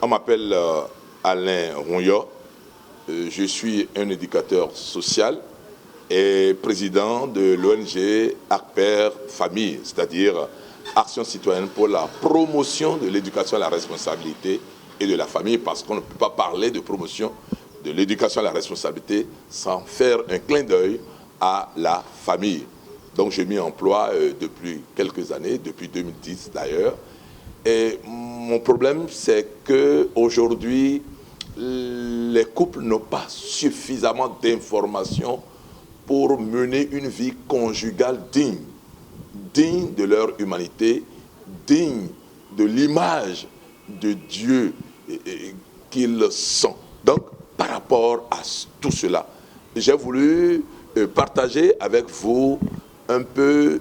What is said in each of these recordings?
On m'appelle Alain Ronyo. Je suis un éducateur social et président de l'ONG ACPER Famille, c'est-à-dire Action citoyenne pour la promotion de l'éducation à la responsabilité et de la famille, parce qu'on ne peut pas parler de promotion de l'éducation à la responsabilité sans faire un clin d'œil à la famille. Donc je m'y emploie depuis quelques années, depuis 2010 d'ailleurs. Et mon problème, c'est qu'aujourd'hui, les couples n'ont pas suffisamment d'informations pour mener une vie conjugale digne, digne de leur humanité, digne de l'image de Dieu qu'ils sont. Donc, par rapport à tout cela, j'ai voulu partager avec vous un peu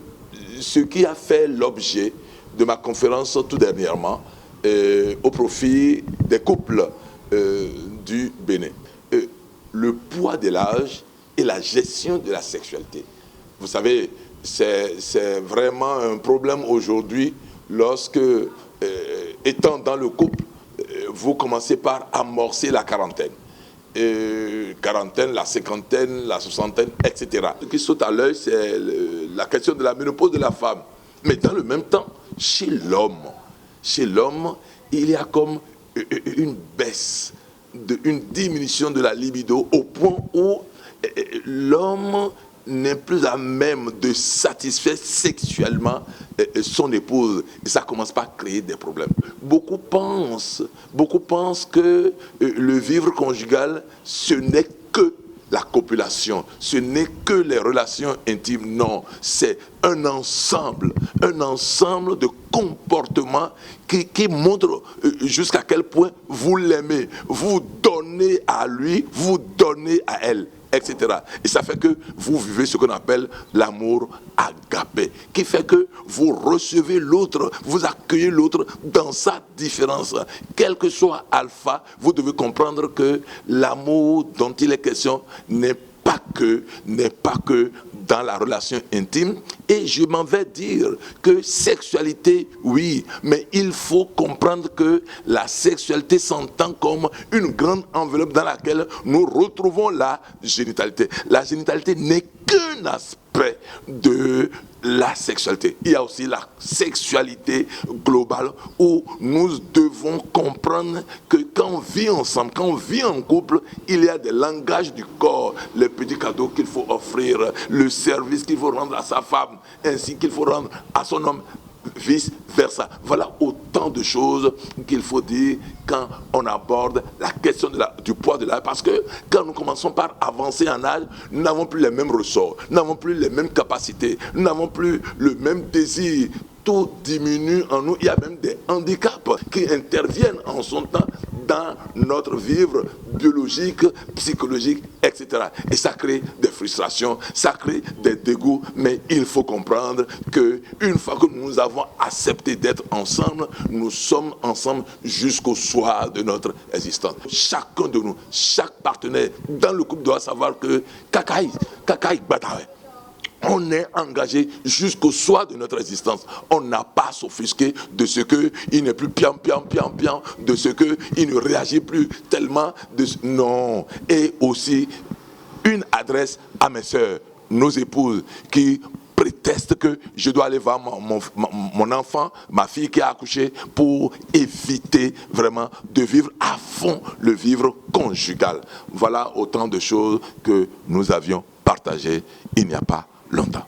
ce qui a fait l'objet de ma conférence tout dernièrement au profit des couples du Bénin. Le poids de l'âge et la gestion de la sexualité. Vous savez, c'est vraiment un problème aujourd'hui lorsque, étant dans le couple, vous commencez par amorcer la quarantaine. Quarantaine, la cinquantaine, la soixantaine, etc. Ce qui saute à l'œil, c'est la question de la ménopause de la femme. Mais dans le même temps, chez l'homme, il y a comme une baisse, une diminution de la libido au point où l'homme n'est plus à même de satisfaire sexuellement son épouse. Et ça commence par créer des problèmes. Beaucoup pensent que le vivre conjugal, ce n'est que la copulation, ce n'est que les relations intimes. Non, c'est un ensemble de comportements qui montrent jusqu'à quel point vous l'aimez, vous donnez à lui, vous donnez à elle, etc. Et ça fait que vous vivez ce qu'on appelle l'amour agapé, qui fait que vous recevez l'autre, vous accueillez l'autre dans sa différence. Quel que soit alpha, vous devez comprendre que l'amour dont il est question n'est pas que dans la relation intime. Et je m'en vais dire que sexualité, oui, mais il faut comprendre que la sexualité s'entend comme une grande enveloppe dans laquelle nous retrouvons la génitalité. La génitalité n'est qu'un aspect de la sexualité. Il y a aussi la sexualité globale où nous devons comprendre que quand on vit ensemble, quand on vit en couple, il y a des langages du corps, les petits cadeaux qu'il faut offrir, le service qu'il faut rendre à sa femme, ainsi qu'il faut rendre à son homme, vice versa. Voilà autant de choses qu'il faut dire quand on aborde la question du poids de l'âge. Parce que quand nous commençons par avancer en âge, nous n'avons plus les mêmes ressorts, nous n'avons plus les mêmes capacités, nous n'avons plus le même désir. Tout diminue en nous. Il y a même des handicaps qui interviennent en son temps dans notre vivre biologique, psychologique, etc. Et ça crée des frustrations, ça crée des dégoûts, mais il faut comprendre qu'une fois que nous avons accepté d'être ensemble, nous sommes ensemble jusqu'au soir de notre existence. Chacun de nous, chaque partenaire dans le couple doit savoir que Kakaï Batawe. On est engagé jusqu'au soir de notre existence. On n'a pas à s'offusquer de ce qu'il n'est plus pian, de ce qu'il ne réagit plus tellement. Non. Et aussi, une adresse à mes sœurs, nos épouses, qui prétestent que je dois aller voir mon enfant, ma fille qui a accouché, pour éviter vraiment de vivre à fond le vivre conjugal. Voilà autant de choses que nous avions partagées il n'y a pas longtemps.